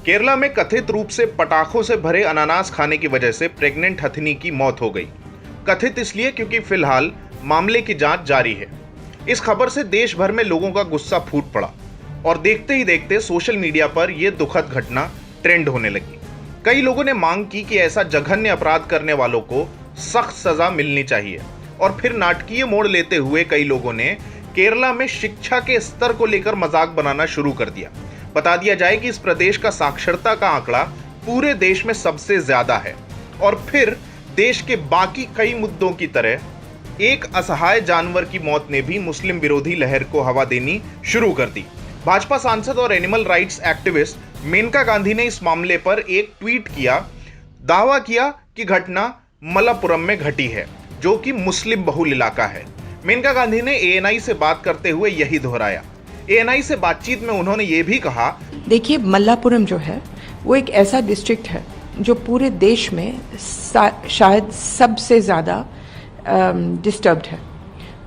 केरला में कथित रूप से पटाखों से भरे अनानास खाने की वजह से प्रेग्नेंट हथिनी की मौत हो गई। कथित इसलिए क्योंकि फिलहाल मामले की जांच जारी है। इस खबर से देश भर में लोगों का गुस्सा फूट पड़ा और देखते ही देखते सोशल मीडिया पर यह दुखद घटना ट्रेंड होने लगी। कई लोगों ने मांग की कि ऐसा जघन्य अपराध करने वालों को सख्त सजा मिलनी चाहिए और फिर नाटकीय मोड़ लेते हुए कई लोगों ने केरला में शिक्षा के स्तर को लेकर मजाक बनाना शुरू कर दिया। बता दिया जाए कि इस प्रदेश का साक्षरता का आंकड़ा पूरे देश में सबसे ज्यादा है और फिर देश के बाकी कई मुद्दों की तरह एक असहाय जानवर की मौत ने भी मुस्लिम विरोधी लहर को हवा देनी शुरू कर दी। भाजपा सांसद और animal rights activist Maneka Gandhi ने इस मामले पर एक ट्वीट किया, दावा किया कि घटना मलप्पुरम में घटी है जो कि मुस्लिम बहुल इलाका है। मेनका गांधी ने एएनआई से बात करते हुए यही दोहराया। एएनआई से बातचीत में उन्होंने ये भी कहा, देखिए मल्लापुरम जो है वो एक ऐसा डिस्ट्रिक्ट है जो पूरे देश में शायद सबसे ज़्यादा डिस्टर्ब्ड है,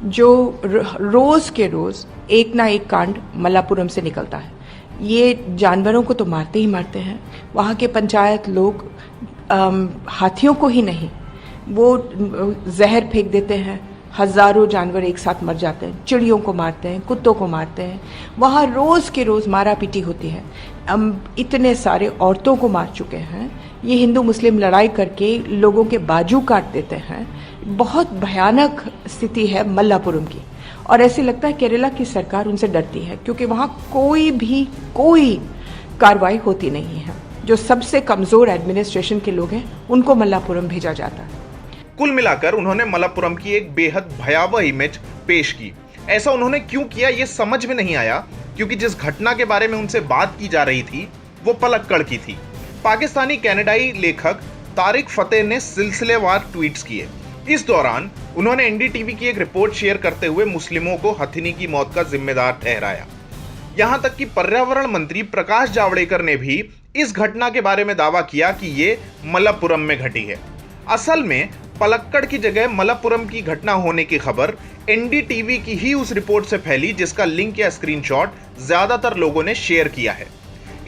जो रोज़ के रोज़ एक ना एक कांड मल्लापुरम से निकलता है। ये जानवरों को तो मारते ही मारते हैं। वहाँ के पंचायत लोग हाथियों को ही नहीं, वो जहर फेंक देते हैं, हजारों जानवर एक साथ मर जाते हैं, चिड़ियों को मारते हैं, कुत्तों को मारते हैं। वहाँ रोज़ के रोज़ मारा पीटी होती है। इतने सारे औरतों को मार चुके हैं। ये हिंदू मुस्लिम लड़ाई करके लोगों के बाजू काट देते हैं। बहुत भयानक स्थिति है मल्लापुरम की और ऐसे लगता है केरला की सरकार उनसे डरती है क्योंकि वहाँ कोई कार्रवाई होती नहीं है। जो सबसे कमज़ोर एडमिनिस्ट्रेशन के लोग हैं उनको मल्लापुरम भेजा जाता है। कुल मिलाकर उन्होंने मलप्पुरम की एक बेहद भयावह इमेज पेश की। ऐसा उन्होंने क्यों किया ये समझ में नहीं आया क्योंकि जिस घटना के बारे में उनसे बात की जा रही थी वो पलक्कड़ की थी। पाकिस्तानी कनाडाई लेखक तारिक फतेह ने सिलसिलेवार ट्वीट्स किए। इस दौरान उन्होंने एनडीटीवी की एक रिपोर्ट शेयर करते हुए मुस्लिमों को हथिनी की मौत का जिम्मेदार ठहराया। यहां तक कि पर्यावरण मंत्री प्रकाश जावड़ेकर ने भी इस घटना के बारे में दावा किया कि ये मलप्पुरम में घटी है। असल में पलक्कड़ की जगह मलप्पुरम की घटना होने की खबर एनडीटीवी की ही उस रिपोर्ट से फैली जिसका लिंक या स्क्रीनशॉट ज्यादातर लोगों ने शेयर किया है।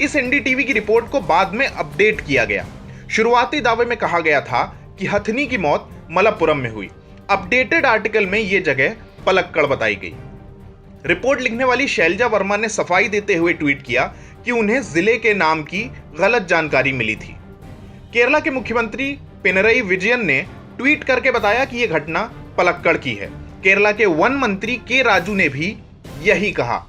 इस एनडीटीवी की रिपोर्ट को बाद में अपडेट किया गया। शुरुआती दावे में कहा गया था कि हथिनी की मौत मलप्पुरम में हुई। अपडेटेड आर्टिकल में यह जगह पलक्कड़ बताई गई। रिपोर्ट लिखने वाली शैलजा वर्मा ने सफाई देते हुए ट्वीट किया कि उन्हें जिले के नाम की गलत जानकारी मिली थी। केरला के मुख्यमंत्री पिनरई विजयन ने ट्वीट करके बताया कि यह घटना पलक्कड़ की है। केरला के वन मंत्री के राजू ने भी यही कहा।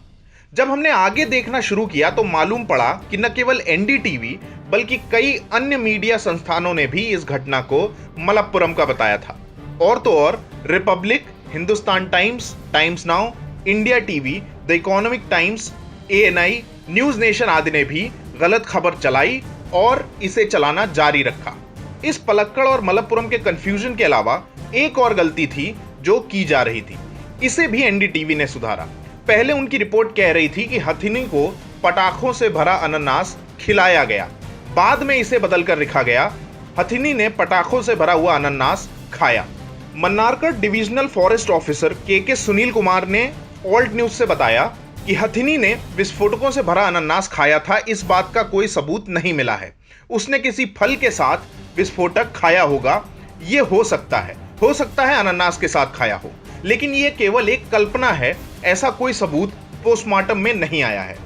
जब हमने आगे देखना शुरू किया तो मालूम पड़ा कि न केवल एनडीटीवी बल्कि कई अन्य मीडिया संस्थानों ने भी इस घटना को मलप्पुरम का बताया था। और तो और Republic, Hindustan times, times now, India TV, the economic times, ANI, news nation आदि ने भी गलत खबर चलाई और इसे चलाना जारी रखा। इस पलक्कड़ और मलप्पुरम के कंफ्यूजन के अलावा एक और गलती थी जो की जा रही थी। इसे भी एनडीटीवी ने सुधारा। पहले उनकी रिपोर्ट कह रही थी कि हथिनी को पटाखों से भरा अनानास खिलाया गया। बाद में इसे बदलकर लिखा गया, हथिनी ने पटाखों से भरा हुआ अनानास खाया। मन्नारगढ़ डिविजनल फॉरेस्ट ऑफिसर के सुनील कुमार ने ऑल्ट न्यूज से बताया कि हथिनी ने विस्फोटकों से भरा अनानास खाया था। इस बात का कोई सबूत नहीं मिला है। उसने किसी फल के साथ विस्फोटक खाया होगा, ये हो सकता है अनानास के साथ खाया हो, लेकिन ये केवल एक कल्पना है। ऐसा कोई सबूत पोस्टमार्टम में नहीं आया है।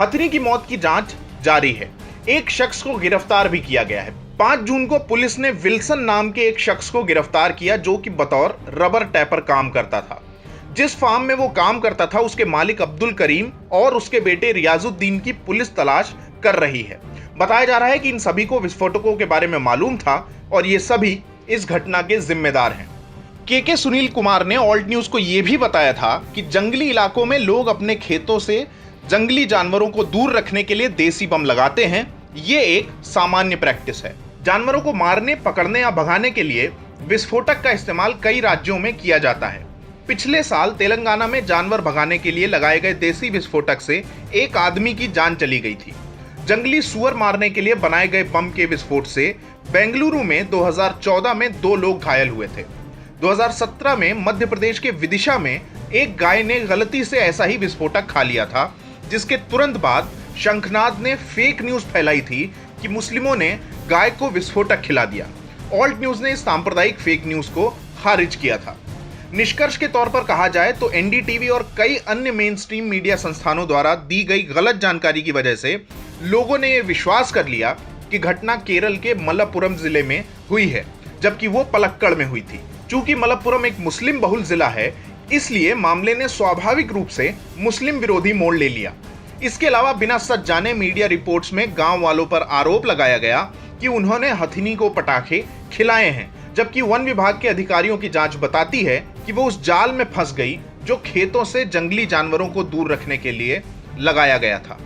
हथिनी की मौत की जांच जारी है। एक शख्स को गिरफ्तार भी किया गया है। 5 जून को पुलिस ने विल्सन नाम के एक शख्स को गिरफ्तार किया जो कि बतौर रबर टैपर काम करता था। जिस फार्म में वो काम करता था उसके मालिक अब्दुल करीम और उसके बेटे रियाजुद्दीन की पुलिस तलाश कर रही है। बताया जा रहा है कि इन सभी को विस्फोटकों के बारे में मालूम था और ये सभी इस घटना के जिम्मेदार हैं। के सुनील कुमार ने ऑल्ट न्यूज को यह भी बताया था कि जंगली इलाकों में लोग अपने खेतों से जंगली जानवरों को दूर रखने के लिए देसी बम लगाते हैं। ये एक सामान्य प्रैक्टिस है। जानवरों को मारने, पकड़ने या भगाने के लिए विस्फोटक का इस्तेमाल कई राज्यों में किया जाता है। पिछले साल तेलंगाना में जानवर भगाने के लिए लगाए गए देसी विस्फोटक से एक आदमी की जान चली गई थी। जंगली सुअर मारने के लिए बनाए गए बम के विस्फोट से बेंगलुरु में 2014 में 2 लोग घायल हुए थे। 2017 में मध्य प्रदेश के विदिशा में एक गाय ने गलती से ऐसा ही विस्फोटक खा लिया था, जिसके तुरंत बाद शंखनाद ने फेक न्यूज फैलाई थी कि मुस्लिमों ने गाय को विस्फोटक खिला दिया। ऑल्ट न्यूज ने इस सांप्रदायिक फेक न्यूज को खारिज किया था। निष्कर्ष के तौर पर कहा जाए तो एनडीटीवी और कई अन्य मेन स्ट्रीम मीडिया संस्थानों द्वारा दी गई गलत जानकारी की वजह से लोगों ने यह विश्वास कर लिया कि घटना केरल के मलप्पुरम जिले में हुई है, जबकि वो पलक्कड़ में हुई थी। चूंकि मलप्पुरम एक मुस्लिम बहुल जिला है, इसलिए मामले ने स्वाभाविक रूप से मुस्लिम विरोधी मोड़ ले लिया। इसके अलावा बिना सच जाने मीडिया रिपोर्ट्स में गांव वालों पर आरोप लगाया गया कि उन्होंने हथिनी को पटाखे खिलाए हैं, जबकि वन विभाग के अधिकारियों की जांच बताती है कि वो उस जाल में फंस गई जो खेतों से जंगली जानवरों को दूर रखने के लिए लगाया गया था।